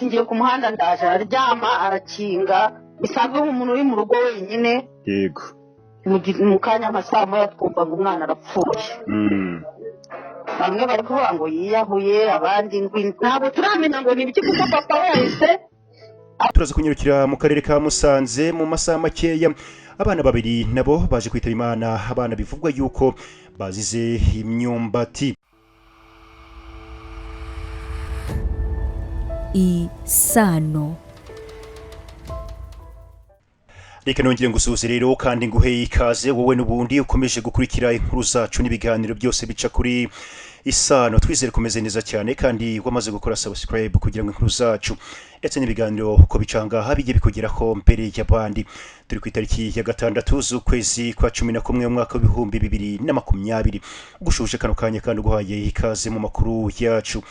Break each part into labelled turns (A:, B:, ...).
A: ati ngiye ku muhanda ndaje, araryama arakinga bisanzwe nk'umuntu uri mu rugo wenyine.
B: Yego.
A: Mu kanya amasaha moya twumva ngo umwana arapfuye. Bamwe bari kuvuga ngo yiyahuye, abandi ngo ntabwo turamenya ngo ni ibiki kuko papa wese.
B: Turaza kunyarukira mu karere ka Musanze mu masaha makeya. Abana babiri nabo baje kwitaba Imana, abana bivugwa yuko bazize imyumbati.
C: iSANO.
B: Reka nongere ngusuhuze rero kandi nguhe ikaze wowe n'ubundi ukomeje gukurikira inkuru zacu n'ibiganiro byose bica kuri iSANO. Twizere kumeze neza cyane kandi wamaze gukora subscribe kugira ngo inkuru zacu ndetse n'ibiganiro uko bicanga habijye bikugeraho mbere y'abandi. Turi ku itariki ya 6 z'ukwezi kwa 11 mu mwaka wa 2020. Ugushuje kano kanya kandi uguhaye ikaze mu makuru yacu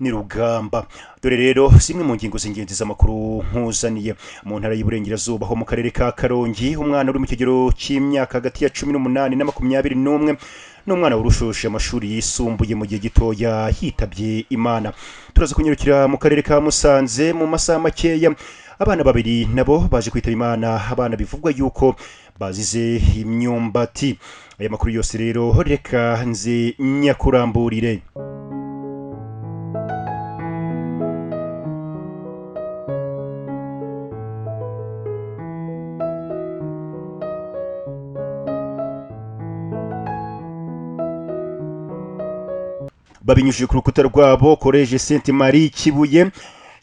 B: ni rugamba. Dore rero zimwe mu ngingo z'ingenzi z'amakuru nkuzaniye. Mu ntara y'Iburengerazuba ho mu karere ka Karongi, umwana uri mu kigero cy'imyaka hagati ya 18 na 21 n'umwana urushoshe amashuri yisumbuye mu gihe gitoya yitabye Imana. Turaza kunyarukira mu karere ka Musanze mu masaha makeya. Abana babiri nabo baje kwitaba Imana, abana bivugwa yuko bazize imyumbati. Aya makuru yose rero reka nze nyakuramburire. Babinyujije ku rukuta rwabo College Saint Marie Kibuye,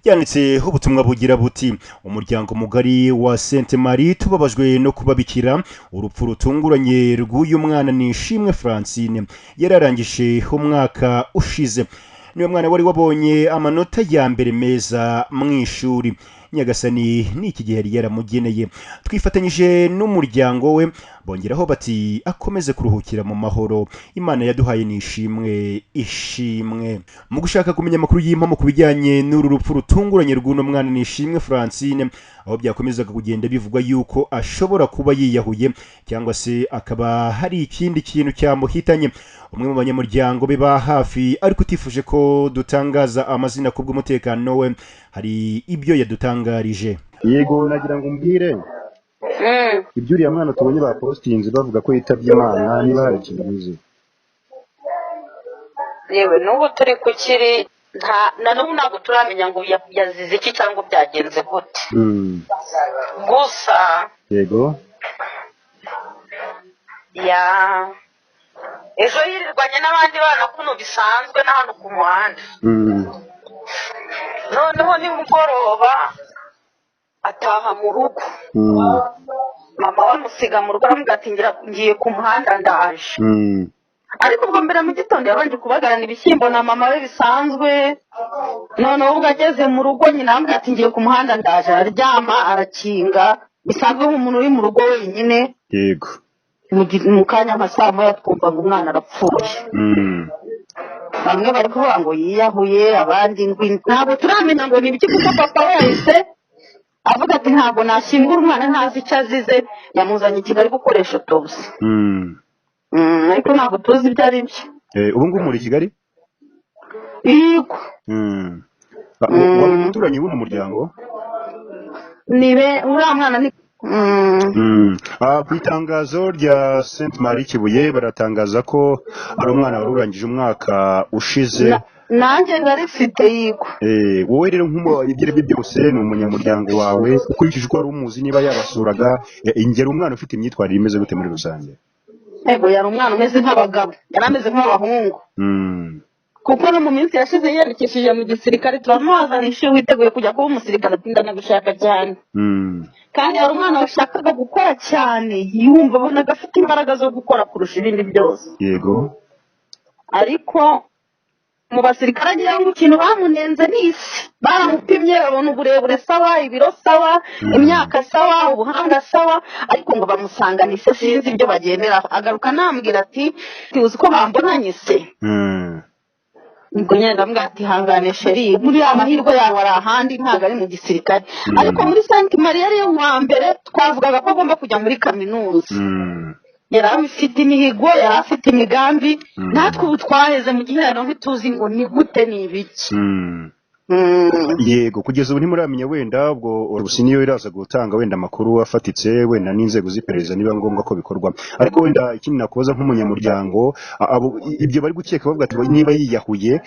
B: yanditse ubutumwa bugira buti: umuryango mugari wa Saint Marie tubabajwe no kubabikira urupfu rutunguranye rw'uyu mwana Nishimwe Francine yararangije umwaka ushize. Niwe mwana wari wabonye amanota ya mbere meza mu ishuri. Nyagasani n'iki gihe yari yaramugeneye. Twifatanyije n'umuryango we bongeraho bati akomeze kuruhukira mu mahoro. Imana yaduhaye nishimwe ishimwe. Mu gushaka kumenya amakuru y'impamo kubijyanye n'uru rupfu rutunguranye rw'uno mwana Nishimwe Francine, aho byakomezaga kugenda bivugwa yuko ashobora kuba yiyahuye cyangwa se akaba hari ikindi kintu cyamuhitanye. Umwe mu banyamuryango be ba hafi ariko utifuje ko dutangaza amazina kubw'umutekano we hari ibyo yadutangarije.
D: Yego, nagira ngo mbwire ibyo uriya mwana tubonye ba postinze bavuga ko yitabye Imana, niba hari ikintu uzi.
A: Yewe n'ubu turi ku kiri na n'ubu ntabwo turamenya ngo yazize iki cyangwa byagenze gute. Gusa
D: Yego.
A: ejo yirirwanye n'abandi bana kuno bisanzwe na hano ku muhanda. Noneho nimugoroba ataha mu rugo. Mama bamusiga mu rugo aramubwira ati ngiye ku muhanda ndaje. Ariko ubwo mbere mu gitondo yabanje kubagarana ibishyimbo na mama we bisanzwe. Noneho ubwo ageze mu rugo nyina aramubwira ati ngiye ku muhanda ndaje, araryama arakinga bisanzwe nk'umuntu uri mu rugo wenyine.
B: Yego.
A: Mu kanya amasaha moya twumva ngo umwana arapfuye. Bamwe bari kuvuga ngo yiyahuye, abandi ngo ntabwo turamenya ngo ni ibiki kuko papa wese avuga ati ntabwo nashyingura umwana ntazi icyo azize, yamuzanye ikintu ari gukoresha autopsy. Ariko ntabwo tuzi ibyo ari byo.
D: Ubu ngubu muri Kigali?
A: Yego.
D: Waba umuturanyi w'uwo muryango?
A: Nibe uriya mwana ni
D: ku itangazo rya Saint Marie Kibuye baratangaza ko ari umwana wari urangije umwaka ushize.
A: Nanjye ngarifite yiko.
D: Wowe rero ibyo byose ni umunyamuryango wawe ukurikije uko wari umuzi niba yabasuraga, ingero umwana ufite imyitwarire imeze gute muri rusange?
A: Yego, yari umwana umeze nk'abagabo, yari ameze nk'abahungu. Kuko no mu minsi yashize yandikishije mu gisirikare turamuhazanisha witeguye kujya kuba umusirikare atindana gushaka cyane. Kandi yari umwana washakaga gukora cyane, yumva abonaga afite imbaraga zo gukora kurusha ibindi byose.
D: Yego.
A: Ariko mu basirikare agira ngo ikintu bamunenze n'isi, baramupimye babona uburebure sawa, ibiro sawa, imyaka sawa, ubuhanga sawa, ariko ngo bamusanganishe sinzi ibyo bagendera. Agaruka nambwira ati uzi ko bambonanye se. Ubwo nyine ndamubwira ati hangane sheri, muri amahirwe yawe ari ahandi ntabwo ari mu gisirikare. Ariko muri Saint Marie ariyo wa mbere twavugaga ko agomba kujya muri kaminuza. Yari afite imihigo, yari afite imigambi, natwe ubu twaheze mu gihe ntituzi ngo ni gute ni ibiki.
D: yego kugeza ubu ntimuramenya wenda ubwo urusi niyo iraza gutanga wenda amakuru afatitse wenda n'inzego z'iperereza niba ngombwa ko bikorwa ariko wenda ikindi nakubaza nk'umunyamuryango ibyo bari gukeka bavuga ati niba yiyahuye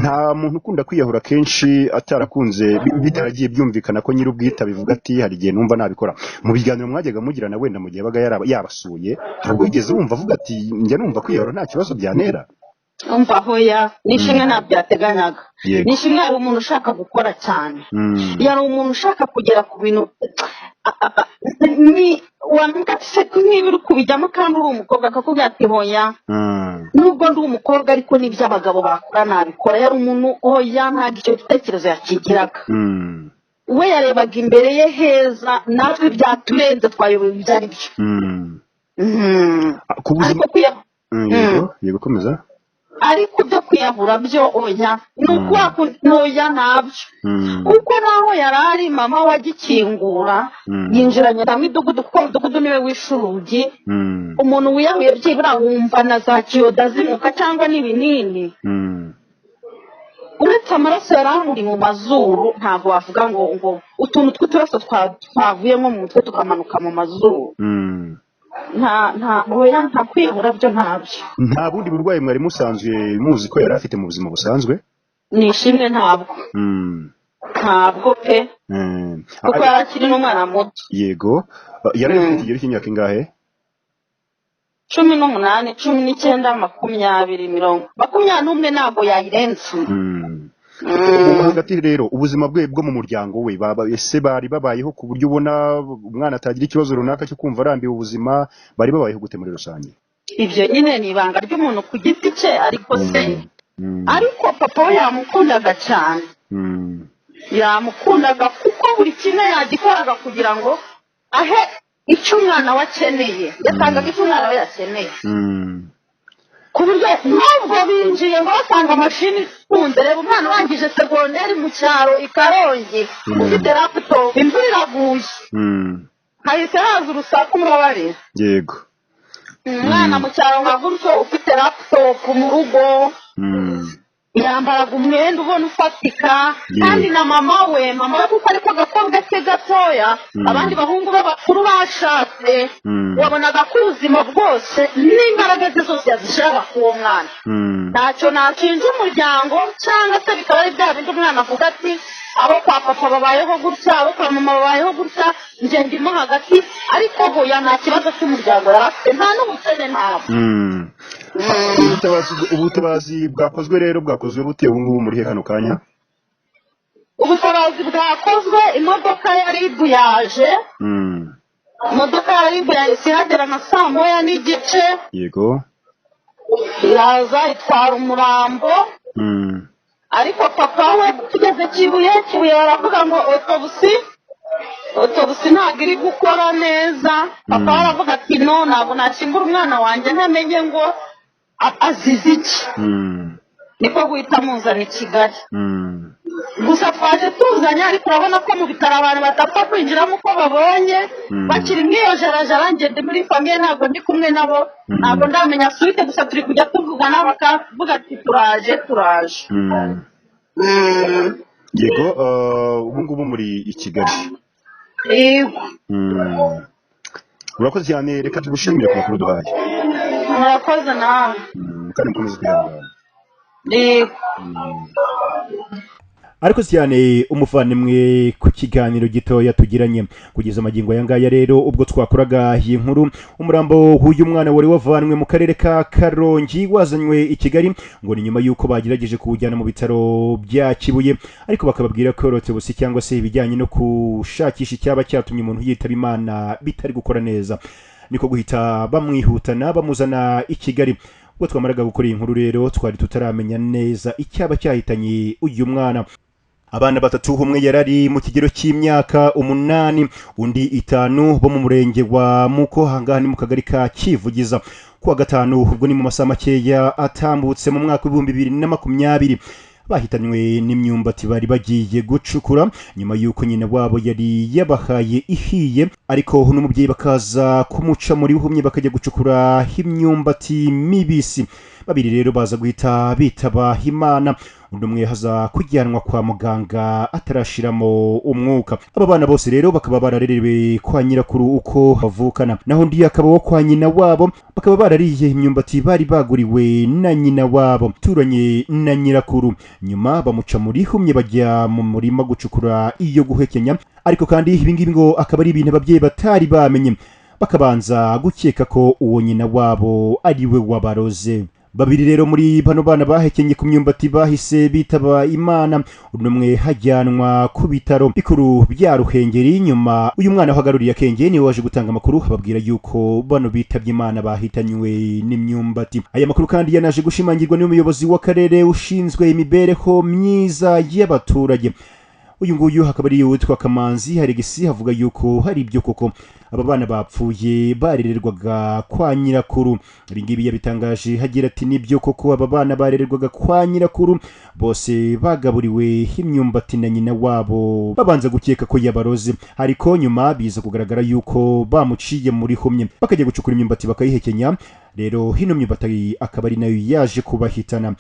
D: nta muntu ukunda kwiyahura kenshi atarakunze bitaragiye byumvikana ko nyir'ubwite bivuga ati hari igihe numva nabikora mu biganiro mwajyaga mugirana wenda mu gihe yabaga yabasuye ntabwo wigeze wumva avuga ati njya numva kwiyahura nta kibazo byantera
A: umva hoya nishimwe ntabyateganyaga nishimwe ari umuntu ushaka gukora cyane yari umuntu ushaka kugera ku bintu ni wamukatse niba uri kubijyamo kandi uri umukobwa akakubwira ati hoya nubwo ndi umukobwa ariko n'ibyo abagabo bakora nabikora yari umuntu hoya ntabwo icyo gitekerezo yakigiraga we yarebaga imbere ye heza natwe byaturenze twayoboye ibyo ari byo
D: yego komeza
A: ariko byo kwiyahura byo oya ni ukuya ntabyo kuko naho yari ari mama wagikingura yinjiranye na midugudu kuko midugudu niwe wishe urugi umuntu wiyahuye byibura wumva na za kiyoda zimuka cyangwa n'ibinini uretse amaraso yari amuri mu mazuru ntabwo wavuga ngo utuntu tw'uturaso twavuye nko mu mutwe tukamanuka mu mazuru nta kwiyahura byo ntabyo
D: nta bundi burwayi mwari musanzwe muzi ko yari afite mu buzima busanzwe
A: nishimwe ntabwo pe kuko yari akiri n'umwana muto
D: yego yari afite ikigero cy'imyaka ingahe
A: 18 19 20 21 ntabwo yayirenze
D: hagati rero ubuzima bwe bwo mu muryango we ese bari babayeho ku buryo ubona umwana atagira ikibazo runaka cyo kumva arambiwe ubuzima bari babayeho gute muri rusange
A: ibyo nyine ni ibanga ry'umuntu ku giti cye ariko se ariko papa we yamukundaga cyane yamukundaga kuko buri kimwe yagikoraga kugira ngo ahe icyo umwana we akeneye yatangaga icyo umwana we yakeneye ku buryo ntabwo binjiye ngo basanga amashini ifunze reba umwana urangije segonderi mu cyaro i Karongi ufite laptop imvura iraguye hahise haza urusaku murabarira
D: yego
A: umwana mu cyaro nka gutyo ufite laptop mu rugo yambaraga umwenda ubona ufatika kandi na mama we kuko ariko agakobwa ke gatoya abandi bahungu b'abakuru bashatse wabonaga ko ubuzima bwose n'imbaraga ze zose yazishiraga k'uwo mwana ntacyo nashinja umuryango cyangwa se bikaba ari bya bindi umwana avuga ati abo kwa papa babayeho gutya abo kwa mama babayeho gutya njye ndimo hagati ariko hoya nta kibazo cy'umuryango yari afite nta n'ubukene ntabwo
D: ubutabazi bwakozwe rero bwakozwe bute ubu ngubu muri hano kanya
A: ubutabazi bwakozwe imodoka ya ribu yaje imodoka ya ribu yahise ihagera nka 9:30
D: yego
A: iraza itwara umurambo ariko papa we tugeze Kibuye baravuga ngo autobusi ntabwo iri gukora neza papa aravuga ati no ntabwo nakingura umwana wanjye ntamenye ngo azize iki niko guhita muzana i Kigali gusa twaje tuzanye ariko urabona ko mu bitaro abantu batapfa kwinjiramo uko babonye bakiri nk'iyo jarajara ngende muri famiye ntabwo ndi kumwe nabo ntabwo ndamenya suite gusa turi kujya tuvugana bakavuga ati turaje
D: yego ubu ngubu muri i Kigali
A: yego
D: urakoze cyane reka tugushimire ku makuru duhaye
A: murakoze nawe
D: kandi mukomeze kwihangana
A: yego
B: ariko cyane umuvandimwe ku kiganiro gitoya tugiranye kugeza amagingo aya ngaya rero ubwo twakoraga iyi nkuru umurambo w'uyu mwana wari wavanwe mu karere ka Karongi wazanywe i Kigali ngo ni nyuma y'uko bagerageje kuwujyana mu bitaro bya Kibuye ariko bakababwira ko autobusi cyangwa se ibijyanye no kushakisha icyaba cyatumye umuntu yitaba Imana bitari gukora neza niko guhita bamwihutana bamuzana i Kigali ubwo twamaraga gukora iyi nkuru rero twari tutaramenya neza icyaba cyahitanye uyu mwana abana batatu umwe yarari mu kigero cy'imyaka 8 undi 5 bo mu murenge wa Muko hangana ni mu kagari ka Kivugiza kuwa gatanu ubwo ni mu masaha makeya atambutse mu mwaka wa 2020 bahitanywe n'imyumbati bari bagiye gucukura nyuma y'uko nyina wabo yari yabahaye ihiye ariko n'umubyeyi bakaza kumuca muri buhumye bakajya gucukura imyumbati mibisi babiri rero baza guhita bitaba Imana undi umwe haza kujyanwa kwa muganga atarashiramo umwuka. Aba bana bose rero bakaba bararerewe kwa nyirakuru uko bavukana, naho undi akaba wo kwa nyina wabo, bakaba barariye imyumbati bari baguriwe na nyina wabo turanye na nyirakuru. Nyuma bamuca muri humye bajya mu murima gucukura iyo guhekenya, ariko kandi ibingibi ngo akaba ari ibintu ababyeyi batari bamenye, bakabanza gukeka ko uwo nyina wabo ari we wabaroze. Babiri rero muri bano bana bahekenye ku myumbati bahise bitaba Imana, umwe hajyanwa ku bitaro bikuru bya Ruhengeri. Nyuma uyu mwana wahagaruriye akenge niwe waje gutanga amakuru ababwira yuko bano bitabye Imana bahitanywe n'imyumbati. Aya makuru kandi yanaje gushimangirwa n'umuyobozi w'akarere ushinzwe imibereho myiza y'abaturage. Uyu nguyu hakaba ari witwa Kamanzi Haregisi, havuga yuko hari ibyo koko aba bana bapfuye barererwaga kwa nyirakuru. Ibingibi yabitangaje hagira ati nibyo koko aba bana barererwaga kwa nyirakuru, bose bagaburiwe imyumbati na nyina wabo babanza gukeka ko yabaroze, ariko nyuma biza kugaragara yuko bamuciye muri humye bakajya gucukura imyumbati bakayihekenya. Rero hino myumbati akaba ari nayo yaje kubahitana.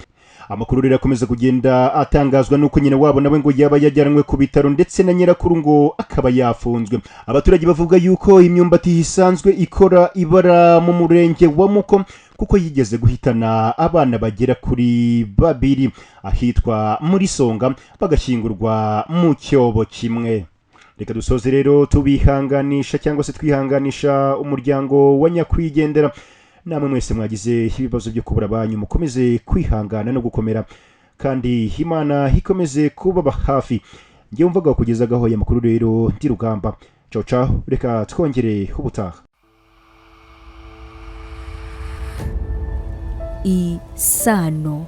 B: Amakuru rero akomeza kugenda atangazwa nuko nyina wabo nawe ngo yaba yajyanwe ku bitaro ndetse na nyirakuru ngo akaba yafunzwe. Abaturage bavuga yuko imyumbati isanzwe ikora ibara mu murenge wa Muko, kuko yigeze guhitana abana bagera kuri babiri ahitwa muri Songa bagashyingurwa mu cyobo kimwe. Reka dusoze rero tubihanganisha cyangwa se twihanganisha umuryango wa nyakwigendera. Namwe mwese mwagize ibibazo byo kubura banyu, mukomeze kwihangana no gukomera, kandi Imana ikomeze kubaba hafi. Ngiye umvaga kugezagaho aya makuru rero ndi Rugamba. Ciao ciao, reka twongere ubutaha.
C: iSANO.